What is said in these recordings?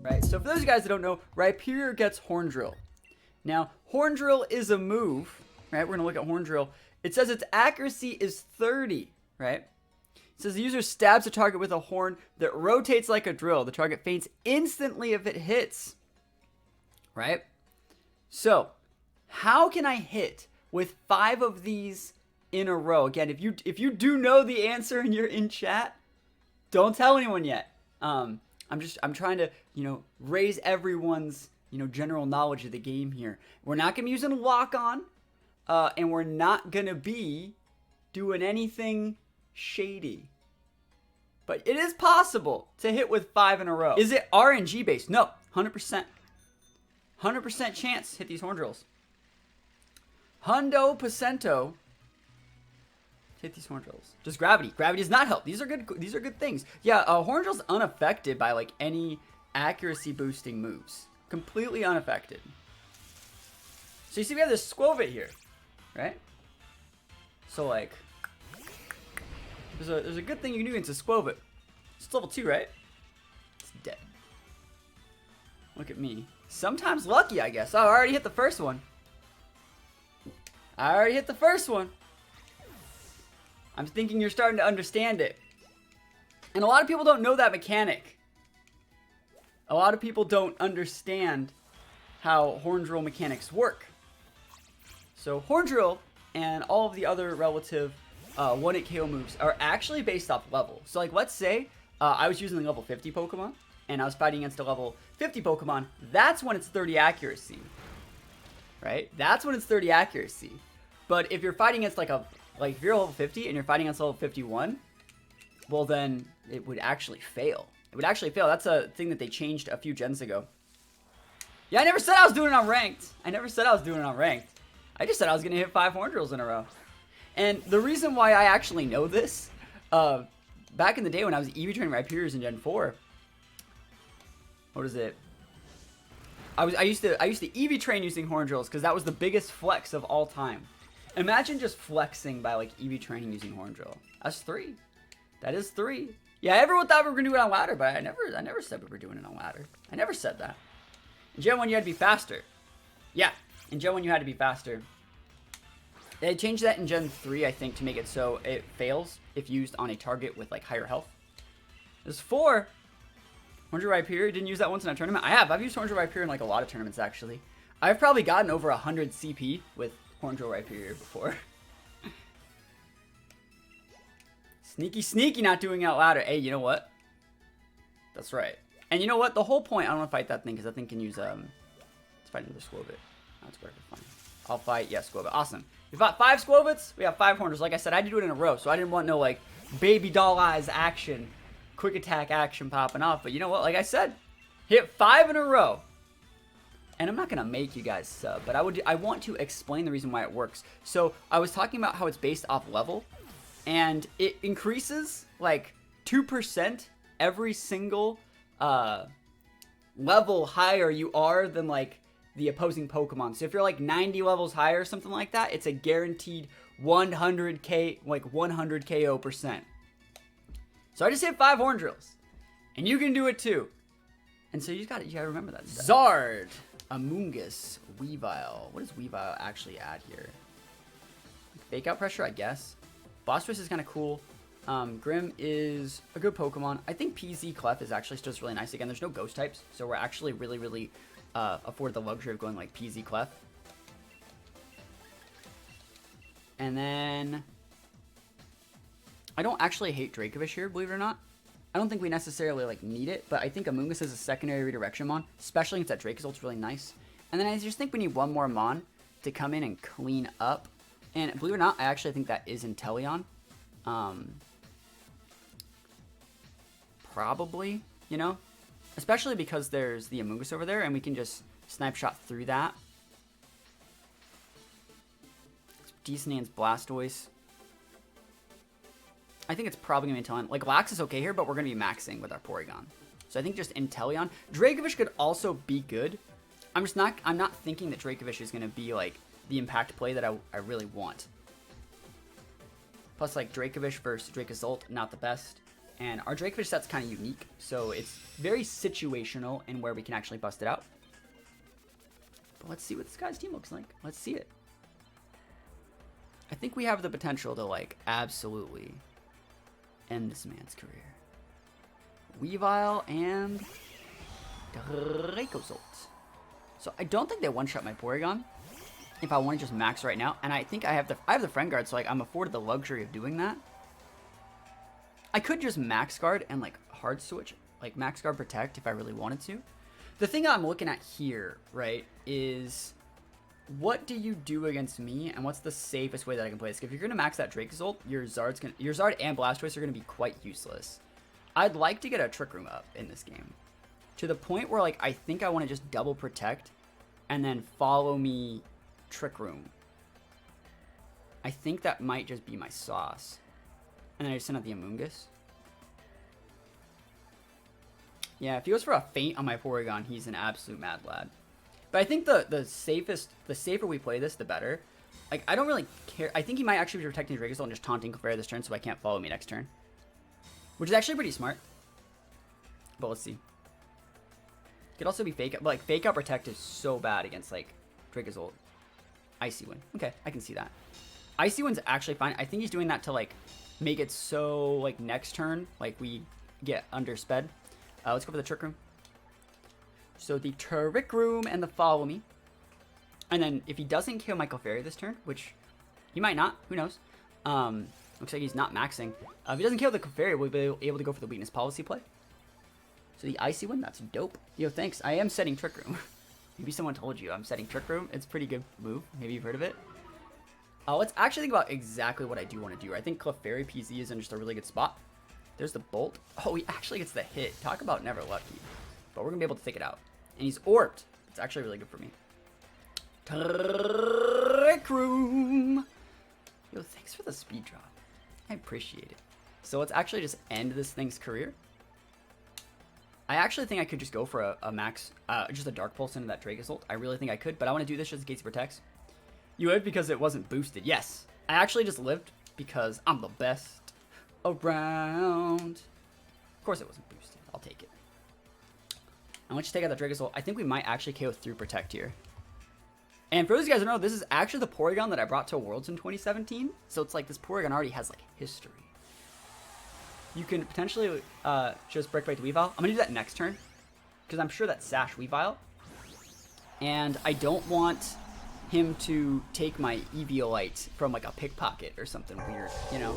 right? So for those guys that don't know, Rhyperior gets Horn Drill. Now, Horn Drill is a move, right? We're gonna look at Horn Drill. It says its accuracy is 30, right? It says the user stabs a target with a horn that rotates like a drill. The target faints instantly if it hits, right? So, how can I hit with 5 of these in a row? Again, if you do know the answer and you're in chat, don't tell anyone yet. I'm trying to, raise everyone's, general knowledge of the game here. We're not gonna be using lock on, and we're not gonna be doing anything shady. But it is possible to hit with 5 in a row. Is it RNG based? No, 100%. 100% chance to hit these Horn Drills. Hundo Percento hit these Horn Drills. Just gravity. Gravity does not help. These are good things. Yeah, Horn Drill's unaffected by like any accuracy boosting moves. Completely unaffected. So you see we have this Squovit here, right? So like there's a good thing you can do against a Squovit. It's level 2, right? It's dead. Look at me. Sometimes lucky, I guess. Oh, I already hit the first one. I'm thinking you're starting to understand it. And a lot of people don't know that mechanic. A lot of people don't understand how Horn Drill mechanics work. So Horn Drill and all of the other relative 1-hit KO moves are actually based off level. So like, let's say I was using the level 50 Pokemon and I was fighting against a level 50 Pokemon. That's when it's 30 accuracy, right? That's when it's 30 accuracy. But if you're fighting against if you're level 50 and you're fighting against level 51, well then it would actually fail. It would actually fail. That's a thing that they changed a few gens ago. Yeah, I never said I was doing it on ranked. I just said I was going to hit 5 Horn Drills in a row. And the reason why I actually know this, back in the day when I was EV training Rhyperiors in Gen 4, what is it? I used to EV train using Horn Drills because that was the biggest flex of all time. Imagine just flexing by like EV training using Horn Drill. That's 3. That is 3. Yeah, everyone thought we were gonna do it on ladder, but I never said we were doing it on ladder. I never said that. In Gen 1 you had to be faster. Yeah, in Gen 1 you had to be faster. They changed that in Gen 3, I think, to make it so it fails if used on a target with like higher health. There's 4. Horn Drill Rhyperior, didn't use that once in a tournament. I have. I've used Horn Drill Rhyperior in like a lot of tournaments actually. I've probably gotten over 100 CP with Horn Drill Rhyperior before. Sneaky not doing out louder. Hey, you know what? That's right. And you know what? The whole point, I don't want to fight that thing because that thing can use, let's fight another Squovit. That's perfect, fine. I'll fight, yeah, Squovit. Awesome. We fought 5 Squovits. We have 5 Horn Drills. Like I said, I had to do it in a row, so I didn't want no, like, baby doll eyes action, quick attack action popping off. But you know what? Like I said, hit 5 in a row. And I'm not going to make you guys sub, but I want to explain the reason why it works. So I was talking about how it's based off level, and it increases like 2% every single level higher you are than like the opposing Pokemon. So if you're like 90 levels higher or something like that, it's a guaranteed 100 KO percent. So I just hit 5 Horn Drills, and you can do it too. And so you gotta remember that stuff. Zard, Amoonguss, Weavile. What does Weavile actually add here? Fake out pressure, I guess. Blastoise is kind of cool. Grim is a good Pokemon. I think PZ Clef is actually just really nice. Again, there's no ghost types, so we're actually really afford the luxury of going like PZ Clef. And then I don't actually hate Dracovish here, believe it or not. I don't think we necessarily like need it, but I think Amoonguss is a secondary redirection mon, especially since that Dracozolt is really nice. And then I just think we need one more mon to come in and clean up. And believe it or not, I actually think that is Intelleon. Probably, you know, especially because there's the Amoonguss over there, and we can just snipe shot through that. Decent against Blastoise. I think it's probably going to be Intelleon. Like, Lax is okay here, but we're going to be maxing with our Porygon. So I think just Intelleon. Dracovish could also be good. I'm not thinking that Dracovish is going to be, like, the impact play that I really want. Plus, like, Dracovish versus Dracozolt, not the best. And our Drakefish set's kind of unique, so it's very situational in where we can actually bust it out. But let's see what this guy's team looks like. Let's see it. I think we have the potential to, like, absolutely end this man's career. Weavile and Dracozolt. So I don't think they one-shot my Porygon if I want to just max right now. And I think I have the friend guard, so like I'm afforded the luxury of doing that. I could just max guard and like hard switch, like max guard protect if I really wanted to. The thing I'm looking at here, right, is what do you do against me, and what's the safest way that I can play this? If you're gonna max that Dracozolt, your Zard and Blastoise are gonna be quite useless. I'd like to get a Trick Room up in this game, to the point where like I think I want to just double protect, and then follow me Trick Room. I think that might just be my sauce, and then I just send out the Amoonguss. Yeah, if he goes for a feint on my Porygon, he's an absolute mad lad. But I think the safer we play this, the better. Like, I don't really care. I think he might actually be protecting Dracozolt and just taunting Clefairy this turn so I can't follow me next turn. Which is actually pretty smart. But let's see. Could also be fake out. But like, fake out protect is so bad against like Dracozolt. Icy Wind. Okay, I can see that. Icy Wind's actually fine. I think he's doing that to like make it so like next turn, like we get undersped. Let's go for the Trick Room. So the Trick Room and the Follow Me. And then if he doesn't kill my Clefairy this turn, which he might not, who knows. Looks like he's not maxing. If he doesn't kill the Clefairy, we'll be able to go for the Weakness Policy play. So the Icy Wind, that's dope. Yo, thanks. I am setting Trick Room. Maybe someone told you I'm setting Trick Room. It's a pretty good move. Maybe you've heard of it. Let's actually think about exactly what I do want to do. I think Clefairy PZ is in just a really good spot. There's the Bolt. Oh, he actually gets the hit. Talk about never lucky. But we're going to be able to take it out. And he's orbed. It's actually really good for me. Trick Room. Yo, thanks for the speed drop. I appreciate it. So let's actually just end this thing's career. I actually think I could just go for a max, just a Dark Pulse into that Dracozolt. I really think I could, but I want to do this just in case he protects. You lived because it wasn't boosted. Yes. I actually just lived because I'm the best around. Of course it wasn't boosted. I'll take it. And once you take out the Dracozolt, I think we might actually KO through Protect here. And for those of you guys who don't know, this is actually the Porygon that I brought to Worlds in 2017. So it's like this Porygon already has like history. You can potentially just Break Break the Weavile. I'm going to do that next turn, because I'm sure that's Sash Weavile. And I don't want him to take my Eviolite from like a pickpocket or something weird, you know?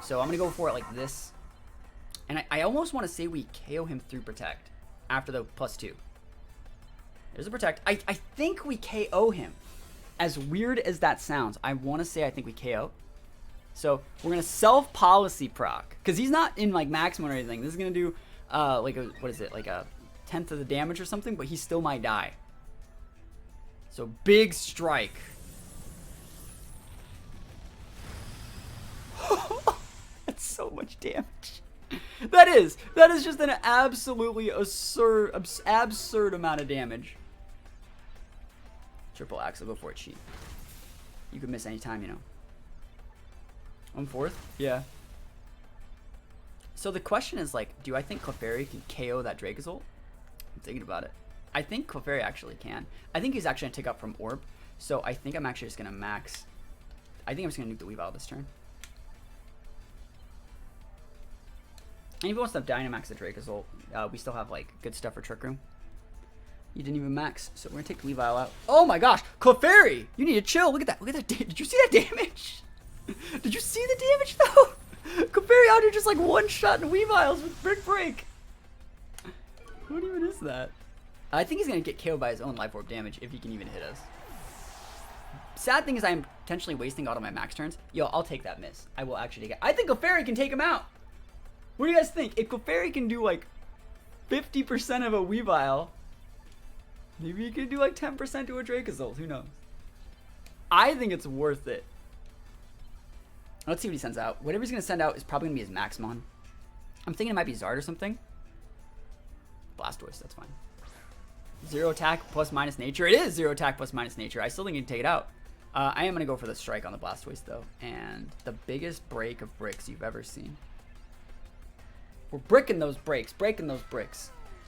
So I'm going to go for it like this. And I almost want to say we KO him through Protect after the +2. There's a Protect. I think we KO him. As weird as that sounds, I want to say I think we KO. So we're going to self-policy proc, because he's not in like maximum or anything. This is going to do like a, what is it, like a 1/10 of the damage or something, but he still might die. So big strike. That's so much damage. That is just an absolutely absurd amount of damage. Triple Axe, I'll go for it, cheat. You can miss any time, you know. 1/4? Yeah. So the question is, like, do I think Clefairy can KO that Dracozolt? I'm thinking about it. I think Clefairy actually can. I think he's actually going to take up from Orb. So I think I'm actually just going to max. I think I'm just going to nuke the Weavile this turn. And if he wants to Dynamax the Dracozolt, we still have, like, good stuff for Trick Room. You didn't even max, so we're going to take the Weavile out. Oh my gosh! Clefairy! You need to chill. Look at that. Look at that. Did you see that damage? Did you see the damage, though? Clefairy out here just, like, one-shotting Weaviles with Brick Break. What even is that? I think he's going to get KO'd by his own Life Orb damage if he can even hit us. Sad thing is I'm potentially wasting all of my max turns. Yo, I'll take that miss. I will actually take it. I think Clefairy can take him out. What do you guys think? If Clefairy can do like 50% of a Weavile, maybe he can do like 10% to a Dracozolt. Who knows? I think it's worth it. Let's see what he sends out. Whatever he's going to send out is probably going to be his Maxmon. I'm thinking it might be Zard or something. Blastoise, that's fine. 0 attack plus minus nature. It is 0 attack plus minus nature. I still think he can take it out. I am going to go for the strike on the Blastoise, though. And the biggest break of bricks you've ever seen. We're breaking those bricks.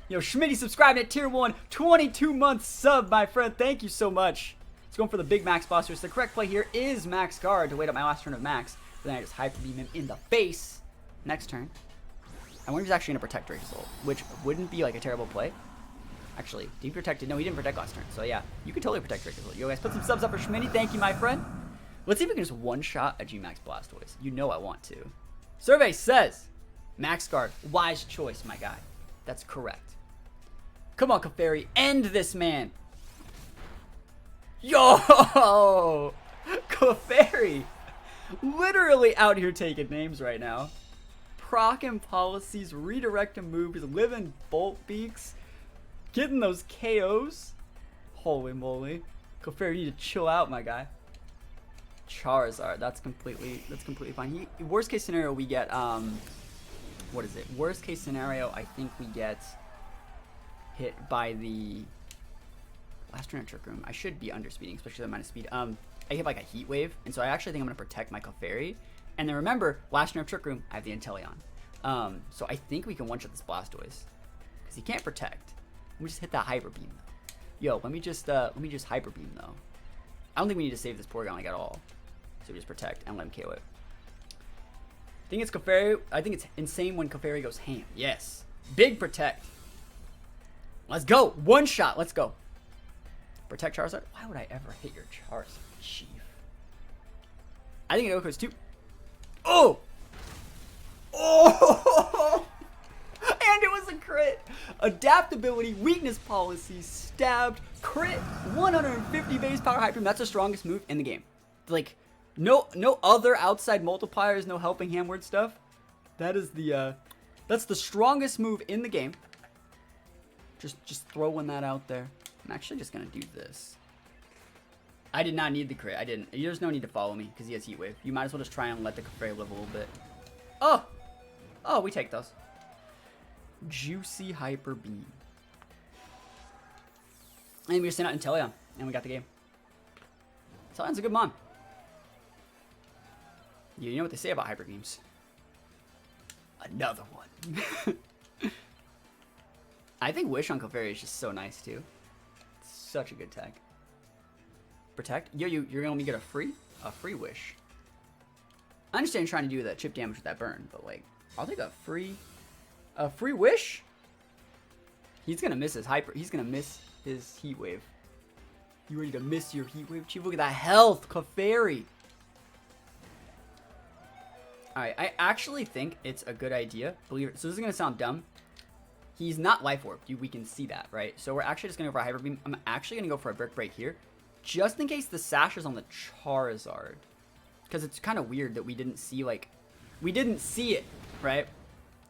Yo, Schmitty subscribed at tier 1, 22-month sub, my friend. Thank you so much. Let's go for the big max blasters. The correct play here is max guard to wait up my last turn of max. But then I just hyper beam him in the face. Next turn. I wonder if he's actually going to protect Drake's ult, which wouldn't be like a terrible play. Actually, did he protect it? No, he didn't protect last turn. So yeah, you can totally protect Drake's ult. Yo guys, put some subs up for Schmitty. Thank you, my friend. Let's see if we can just one-shot a G-Max Blastoise. You know I want to. Survey says, max guard, wise choice, my guy. That's correct. Come on, Clefairy, end this man. Yo! Clefairy! Literally out here taking names right now. Procking policies, redirecting moves, living bolt beaks, getting those KOs. Holy moly. Clefairy, you need to chill out, my guy. Charizard, that's completely fine. Worst case scenario, we get, what is it? Worst case scenario, I think we get hit by the last turn of Trick Room. I should be underspeeding, especially the minus speed. I hit like a heat wave, and so I actually think I'm gonna protect my Clefairy. And then remember, last turn of Trick Room, I have the Intelleon. So I think we can one-shot this Blastoise because he can't protect. Let me just hit that Hyper Beam though. Yo, let me just Hyper Beam though. I don't think we need to save this Porygon like at all. So we just protect and let him KO it. I think it's Clefairy. I think it's insane when Clefairy goes ham. Yes, big protect. Let's go. One shot. Let's go. Protect Charizard. Why would I ever hit your Charizard, Chief? I think it goes 2. Oh! Oh! And it was a crit. Adaptability, weakness policy, stabbed, crit, 150 base power hyper. That's the strongest move in the game. Like, no other outside multipliers, no helping hand word stuff. That is the, that's the strongest move in the game. Just throwing that out there. I'm actually just gonna do this. I did not need the crit. I didn't. There's no need to follow me because he has Heat Wave. You might as well just try and let the Clefairy live a little bit. Oh! Oh, we take those. Juicy Hyper Beam. And we just sent out Intelleon, and we got the game. Intelleon's a good mom. You know what they say about Hyper Beams. Another one. I think Wish on Clefairy is just so nice, too. It's such a good tag. Protect? Yo, you're gonna let me get a free Wish. I understand trying to do that chip damage with that burn, but like, I'll take a free Wish. He's gonna miss his hyper. He's gonna miss his Heat Wave. You ready to miss your Heat Wave, Chief? Look at that health, Clefairy. All right, I actually think it's a good idea. Believe it. So this is gonna sound dumb. He's not Life Orb. We can see that, right? So we're actually just gonna go for a Hyper Beam. I'm actually gonna go for a Brick Break here, just in case the Sash is on the Charizard, because it's kind of weird that we didn't see it, right?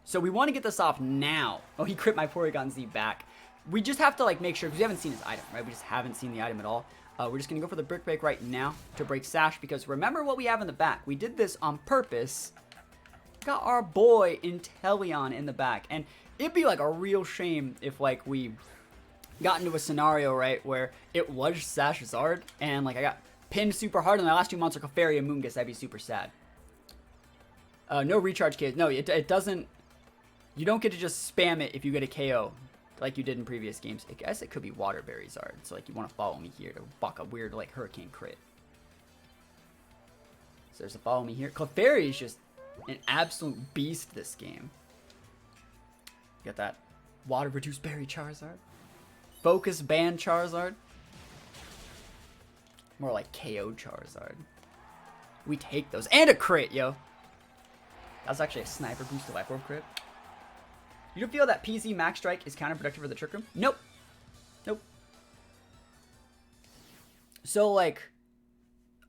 So we want to get this off now. Oh, he crit my Porygon Z back. We just have to like make sure, because we haven't seen his item, right? We just haven't seen the item at all. We're just gonna go for the Brick Break right now to break Sash, because remember what we have in the back. We did this on purpose. Got our boy Intelleon in the back, and it'd be like a real shame if like we got into a scenario, right, where it was Sash Zard and like I got pinned super hard and my last 2 months are Clefairy and Moongus. That'd be super sad. No recharge kids. No, it doesn't. You don't get to just spam it if you get a KO like you did in previous games. I guess it could be Waterberry Zard. So like you want to follow me here to buck a weird like Hurricane crit. So there's a follow me here. Clefairy is just an absolute beast this game. Got that water reduced berry Charizard. Focus ban Charizard. More like KO Charizard. We take those. And a crit, yo. That's actually a sniper boost to Life Orb crit. You don't feel that PZ Max Strike is counterproductive for the Trick Room? Nope. Nope. So like,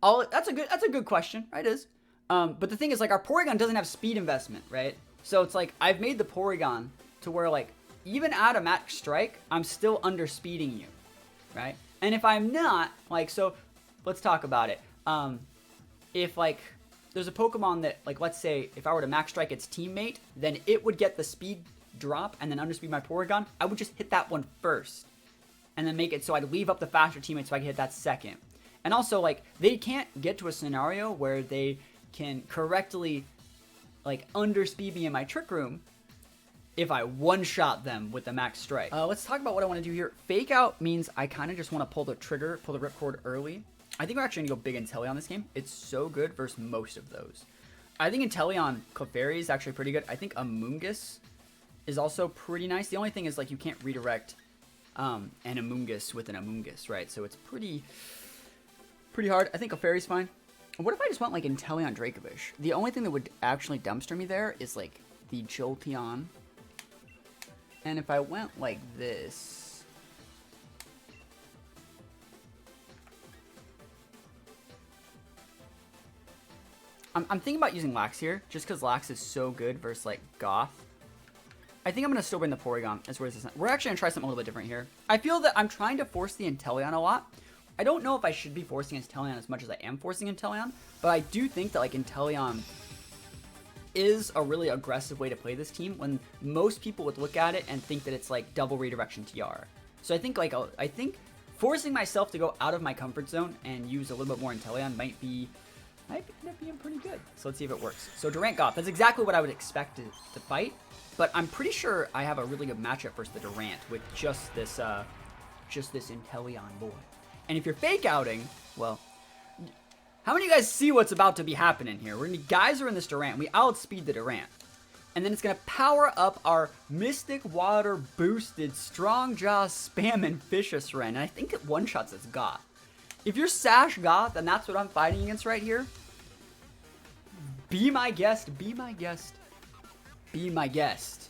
that's a good question, right? It is. But the thing is, like, our Porygon doesn't have speed investment, right? So it's like I've made the Porygon to where like even at a Max Strike, I'm still underspeeding you, right? And if I'm not, like, so let's talk about it. If like there's a Pokemon that, like, let's say if I were to Max Strike its teammate, then it would get the speed drop and then underspeed my Porygon. I would just hit that one first and then make it so I'd leave up the faster teammate so I could hit that second. And also, like, they can't get to a scenario where they can correctly like underspeed me in my Trick Room if I one-shot them with the max strike. Let's talk about what I want to do here. Fake out means I kind of just want to pull the trigger, pull the ripcord early. I think we're actually going to go big Intelleon this game. It's so good versus most of those. I think Intelleon Clefairy is actually pretty good. I think Amoonguss is also pretty nice. The only thing is, like, you can't redirect an Amoonguss with an Amoonguss, right? So it's pretty hard. I think Clefairy's fine. What if I just went, like, Intelleon Dracovish? The only thing that would actually dumpster me there is, like, the Jolteon. And if I went like this... I'm thinking about using Lax here, just because Lax is so good versus, like, Goth. I think I'm going to still bring the Porygon. We're actually going to try something a little bit different here. I feel that I'm trying to force the Intelleon a lot. I don't know if I should be forcing Intelleon as much as I am forcing Intelleon, but I do think that, like, Intelleon is a really aggressive way to play this team when most people would look at it and think that it's like double redirection TR. So I think I think forcing myself to go out of my comfort zone and use a little bit more Intelleon might end up being pretty good. So let's see if it works. So Durant Goth, that's exactly what I would expect to fight, but I'm pretty sure I have a really good matchup versus the Durant with just this Intelleon boy. And if you're fake outing, well, how many of you guys see what's about to be happening here? Guys are in this Durant. We outspeed the Durant. And then it's going to power up our Mystic Water boosted Strong Jaw Spammin' Vicious Wren. And I think it one-shots its Goth. If you're Sash Goth, and that's what I'm fighting against right here, be my guest, be my guest, be my guest.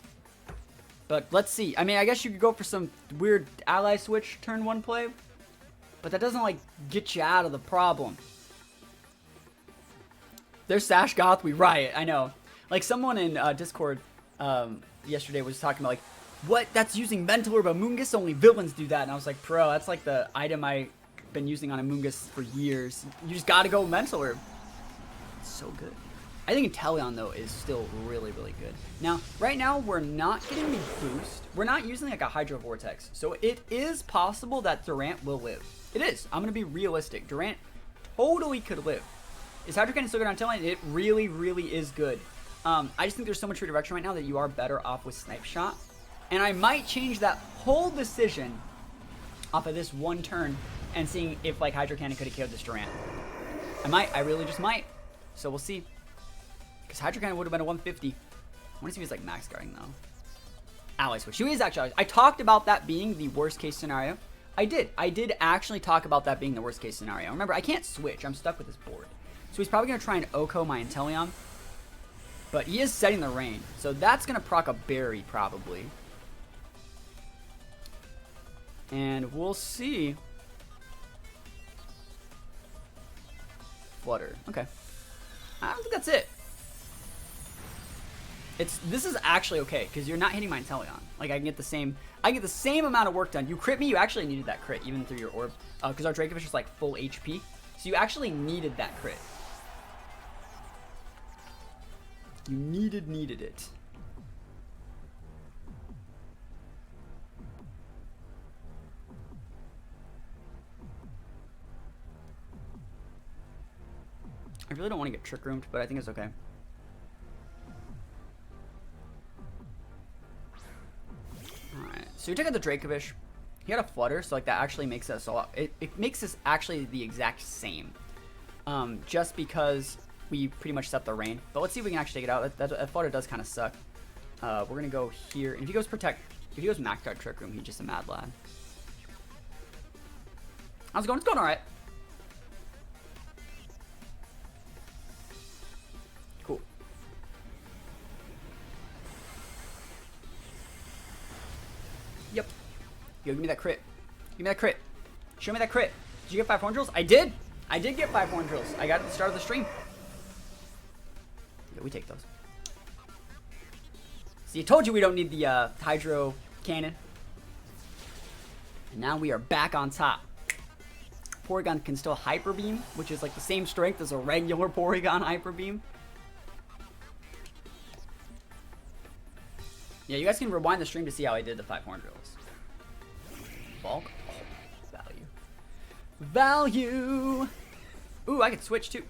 But let's see. I mean, I guess you could go for some weird ally switch turn 1 play. But that doesn't, like, get you out of the problem. There's Sash Goth, we riot. I know. Like, someone in Discord yesterday was talking about, like, what? That's using Mental Orb Amoonguss? Only villains do that. And I was like, bro, that's like the item I've been using on Amoonguss for years. You just gotta go Mental Orb. It's so good. I think Intelleon, though, is still really, really good. Now, right now, we're not getting the boost. We're not using, like, a Hydro Vortex. So it is possible that Durant will live. It is. I'm gonna be realistic. Durant totally could live. Is Hydro Cannon still good on Intelleon? It really, really is good. I just think there's so much redirection right now that you are better off with Snipe Shot. And I might change that whole decision off of this one turn and seeing if, like, Hydro Cannon could have killed this Durant. I might. I really just might. So we'll see. Because Hydro Cannon would have been a 150. I want to see if he's, like, max guarding, though. Ally Switch. He is actually... I talked about that being the worst case scenario. I did actually talk about that being the worst case scenario. Remember, I can't switch. I'm stuck with this board. So he's probably going to try and Oko my Intelleon. But he is setting the rain. So that's going to proc a berry, probably. And we'll see. Flutter. Okay. I don't think that's it. This is actually okay, because you're not hitting my Intelleon. Like, I can get the same amount of work done. You crit me, you actually needed that crit, even through your orb. Because our Dracovish is, like, full HP. So you actually needed that crit. You needed it. I really don't want to get Trick Roomed, but I think it's okay. Alright, so you took out the Dracovish. He had a Flutter, so, like, that actually makes us a lot. It makes us actually the exact same. Just because we pretty much set the rain. But let's see if we can actually take it out. That Flutter does kind of suck. We're going to go here. And if he goes Protect, if he goes Max Guard Trick Room, he's just a mad lad. How's it going? It's going alright. Cool. Yep. Yo, give me that crit. Give me that crit. Show me that crit. Did you get 5 horn drills? I did. I did get 5 horn drills. I got it at the start of the stream. Yeah, we take those. See, I told you we don't need the Hydro Cannon. And now we are back on top. Porygon can still Hyper Beam, which is like the same strength as a regular Porygon Hyper Beam. Yeah, you guys can rewind the stream to see how I did the 5 horn drills. Bulk. Oh, value. Value! Ooh, I could switch too.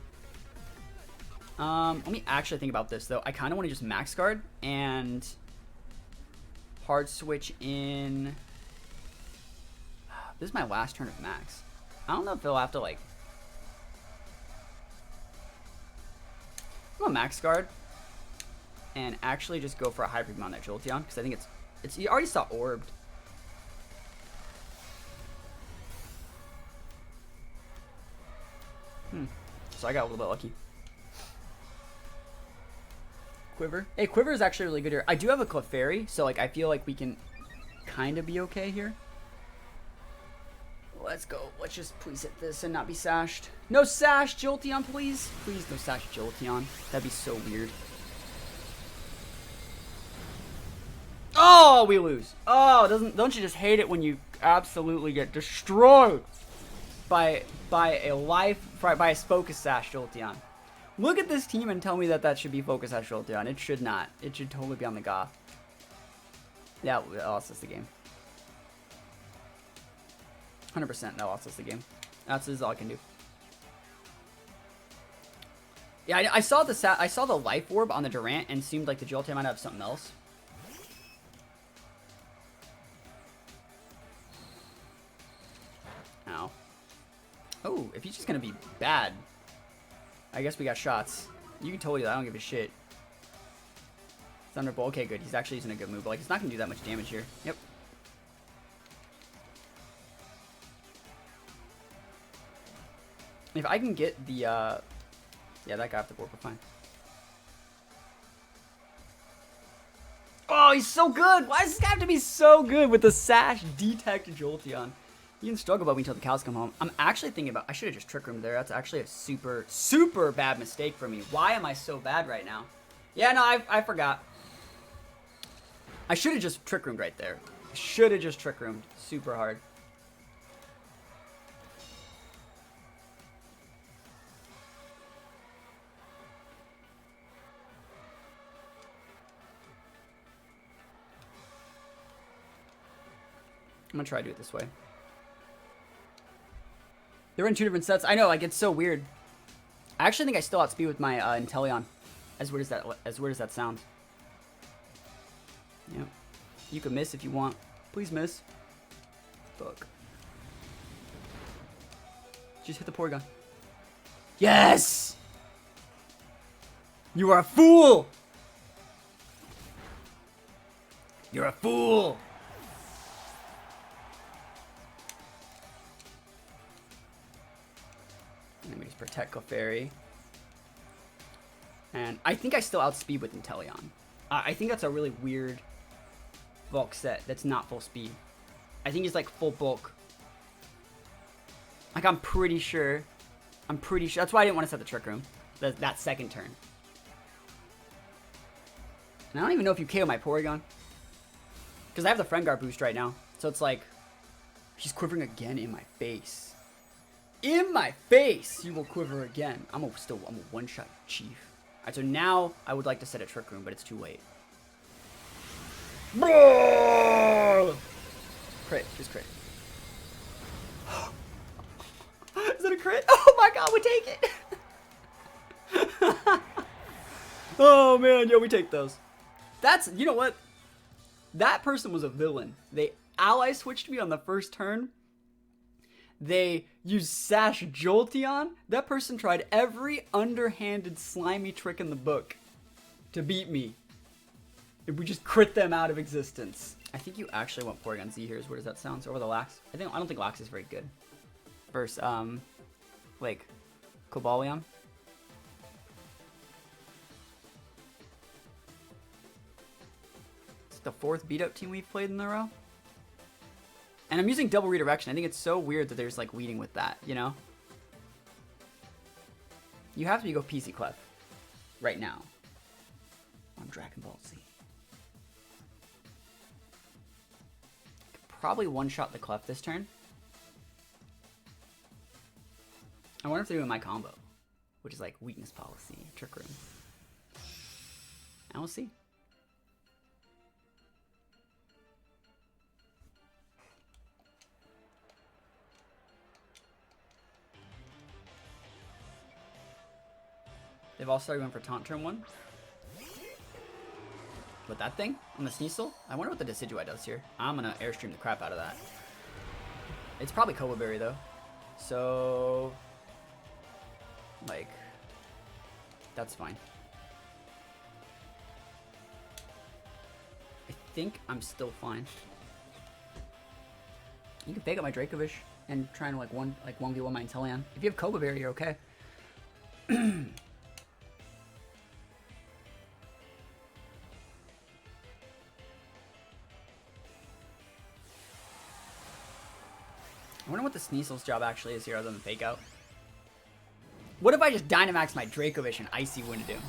Let me actually think about this though. I kind of want to just max guard and hard switch in. This is my last turn of Max. I don't know if they'll have to like. I'm a Max Guard and actually just go for a Hybrid on that Jolteon because I think it's you already saw Orbed. So I got a little bit lucky. Quiver. Hey, Quiver is actually really good here. I do have a Clefairy, so like I feel like we can kind of be okay here. Let's go. Let's just please hit this and not be sashed. No sash, Jolteon, please. Please no sash, Jolteon. That'd be so weird. Oh, we lose. Oh, don't you just hate it when you absolutely get destroyed by a Focus Sash Jolteon? Look at this team and tell me that should be Focus Sash Jolteon. It should not. It should totally be on the Goth. Yeah, that lost us the game. 100% that lost us the game. That's all I can do. Yeah, I saw the Life Orb on the Durant and seemed like the Jolteon might have something else. Ow. Oh, if he's just gonna be bad, I guess we got shots. You can totally do that. I don't give a shit. Thunderbolt. Okay, good. He's actually using a good move. But like, it's not gonna do that much damage here. Yep. If I can get the, yeah, that guy off the board, we're fine. Oh, he's so good! Why does this guy have to be so good with the Sash Detect Jolteon? You can struggle about me until the cows come home. I'm actually thinking about, I should have just Trick Roomed there. That's actually a super, super bad mistake for me. Why am I so bad right now? Yeah, no, I forgot. I should have just Trick Roomed right there. Should have just Trick Roomed super hard. I'm gonna try to do it this way. They're in two different sets. I know, like, it's so weird. I actually think I still outspeed with my Intelleon. As weird as that sounds. Yep. You can miss if you want. Please miss. Fuck. Just hit the Porygon. Yes! You are a fool! You're a fool! Let me just protect Clefairy. And I think I still outspeed with Intelleon. I think that's a really weird bulk set that's not full speed. I think he's like full bulk. Like, I'm pretty sure. That's why I didn't want to set the Trick Room. That second turn. And I don't even know if you KO my Porygon. Because I have the Friend Guard boost right now. So it's like, she's quivering again in my face. In my face, you will quiver again. I'm a one-shot chief. All right, so now I would like to set a Trick Room, but it's too late. Crit, just crit. Is that a crit? Oh my god, we take it. Oh man, yo, we take those. That's, you know what? That person was a villain. They ally switched me on the first turn. They used Sash Jolteon. That person tried every underhanded, slimy trick in the book to beat me. If we just crit them out of existence. I think you actually want Porygon Z here. Is where does that sound? So over the Lax. I don't think Lax is very good. Versus like Cobalion. It's the 4th beat up team we've played in a row. And I'm using double redirection. I think it's so weird that there's like leading with that, you know? You have to go PC Clef right now on Dragon Ball Z. Could probably one-shot the Clef this turn. I wonder if they're doing my combo, which is like weakness policy, Trick Room. And we'll see. They've all started going for taunt turn 1. What, that thing? On the Sneasel? I wonder what the Decidueye does here. I'm gonna Airstream the crap out of that. It's probably Koba Berry though. So... like... that's fine. I think I'm still fine. You can fake up my Dracovish and try and like 1v1 my Intelleon. If you have Koba Berry, you're okay. I wonder what the Sneasel's job actually is here other than fake out. What if I just Dynamax my Dracovish and Icy Winded him?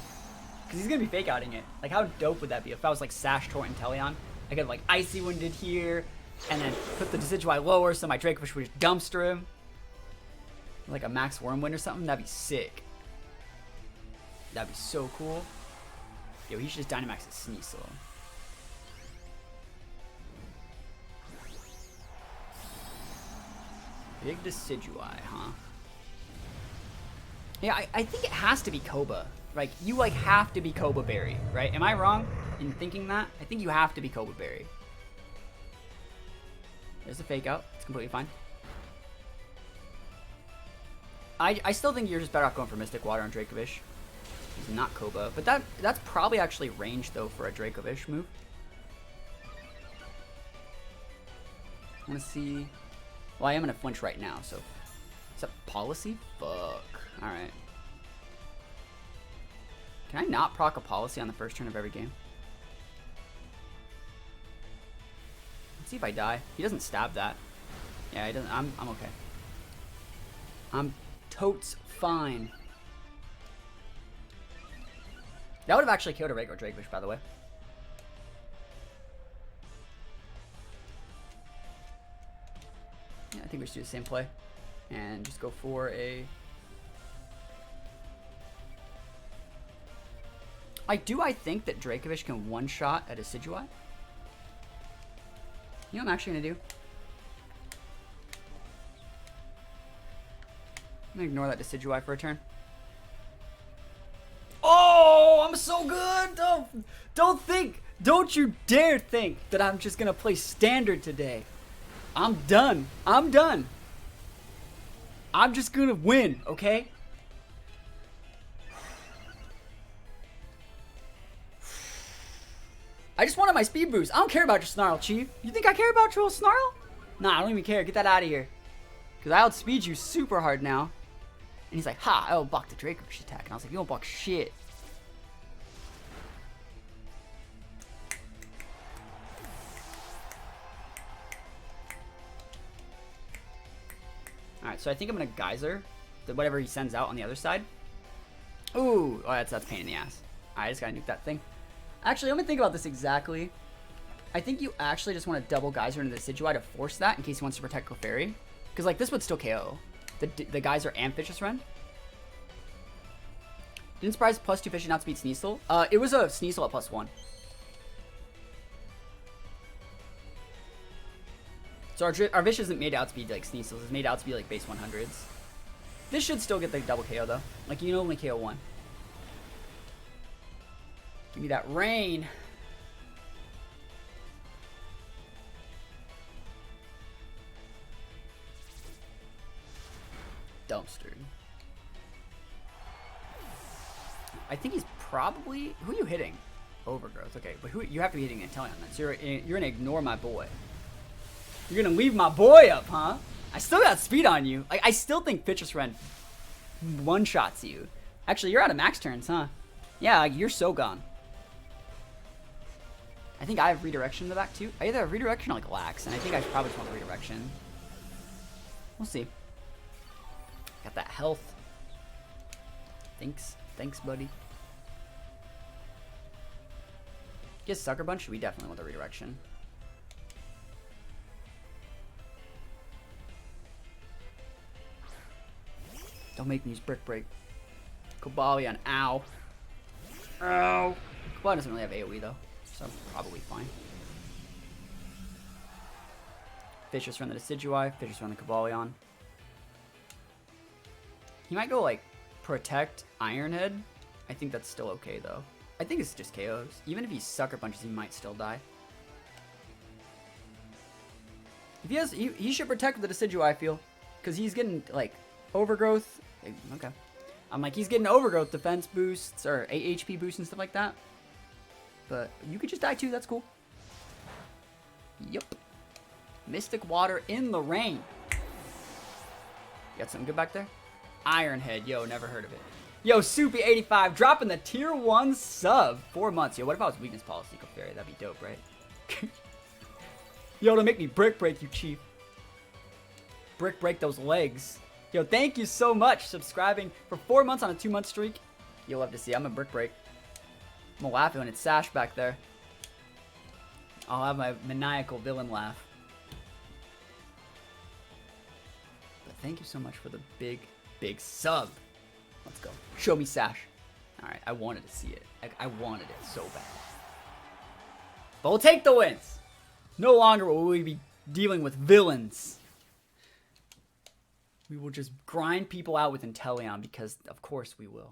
Because he's going to be fake outing it. Like, how dope would that be if I was like Sash, Tort, Intelleon? I could like Icy Winded here, and then put the Decidueye lower so my Dracovish would just dumpster him. Like a Max Wormwind or something? That'd be sick. That'd be so cool. Yo, he should just Dynamax his Sneasel. Big Decidueye, huh? Yeah, I think it has to be Koba. Like, you like have to be Koba Berry, right? Am I wrong in thinking that? I think you have to be Koba Berry. There's a fake out. It's completely fine. I still think you're just better off going for Mystic Water on Dracovish. He's not Koba. But that's probably actually range, though, for a Dracovish move. I want to see... well, I am going to flinch right now, so... is that policy? Fuck. Alright. Can I not proc a policy on the first turn of every game? Let's see if I die. He doesn't stab that. Yeah, he doesn't. I'm okay. I'm totes fine. That would have actually killed a regular Dracovish, by the way. Yeah, I think we should do the same play. And just go for a... I think that Dracovish can one-shot a Decidueye. You know what I'm actually going to do? I'm going to ignore that Decidueye for a turn. Oh, I'm so good! Don't you dare think that I'm just going to play Standard today. I'm done. I'm done. I'm just going to win, okay? I just wanted my speed boost. I don't care about your Snarl, Chief. You think I care about your Snarl? Nah, I don't even care. Get that out of here. Because I outspeed you super hard now. And he's like, ha, I will block the Dracovish attack. And I was like, you don't block shit. Alright, so I think I'm going to Geyser whatever he sends out on the other side. Ooh, oh, that's pain in the ass. Alright, I just got to nuke that thing. Actually, let me think about this exactly. I think you actually just want to double Geyser into the Decidueye to force that in case he wants to protect Clefairy. Because, like, this would still KO. The Geyser and Fishious Rend. Didn't surprise +2 Fishy not to beat Sneasel. It was a Sneasel at +1. So our Vish isn't made out to be, like, Sneasels. It's made out to be, like, base 100s. This should still get the double KO, though. Like, you can only KO one. Give me that rain. Dumpstered. I think he's probably... who are you hitting? Overgrowth. Okay, but who you have to be hitting Intelleon then. So you're gonna ignore my boy. You're gonna leave my boy up, huh? I still got speed on you. Like, I still think Fishious Rend one-shots you. Actually, you're out of max turns, huh? Yeah, like, you're so gone. I think I have redirection to that too. I either have redirection or like lax, and I think I probably just want the redirection. We'll see. Got that health. Thanks, buddy. Get Sucker Punch. We definitely want the redirection. Don't make me use Brick Break. Cobalion, ow. Ow. Cobalion doesn't really have AoE though. So probably fine. Fishious Rend the Decidueye, Fishious Rend the Cobalion. He might go like Protect Ironhead. I think that's still okay though. I think it's just KOs. Even if he sucker punches, he might still die. If he has, he should protect with the Decidueye, I feel. Because he's getting, like, overgrowth. Okay. I'm like, he's getting overgrowth defense boosts or HP boosts and stuff like that. But you could just die too, that's cool. Yep. Mystic Water in the rain. Got something good back there? Ironhead, yo, never heard of it. Yo, Soupy85 dropping the tier 1 sub. 4 months. Yo, what if I was weakness policy, Clefairy? That'd be dope, right? Yo, to make me brick break you, chief. Brick break those legs. Yo, thank you so much subscribing for 4 months on a 2-month streak. You'll love to see. I'm a brick break. I'm gonna laugh when it's Sash back there. I'll have my maniacal villain laugh. But thank you so much for the big, big sub. Let's go. Show me Sash. Alright, I wanted to see it. I wanted it so bad. But we'll take the wins. No longer will we be dealing with villains. We will just grind people out with Intelleon because, of course, we will.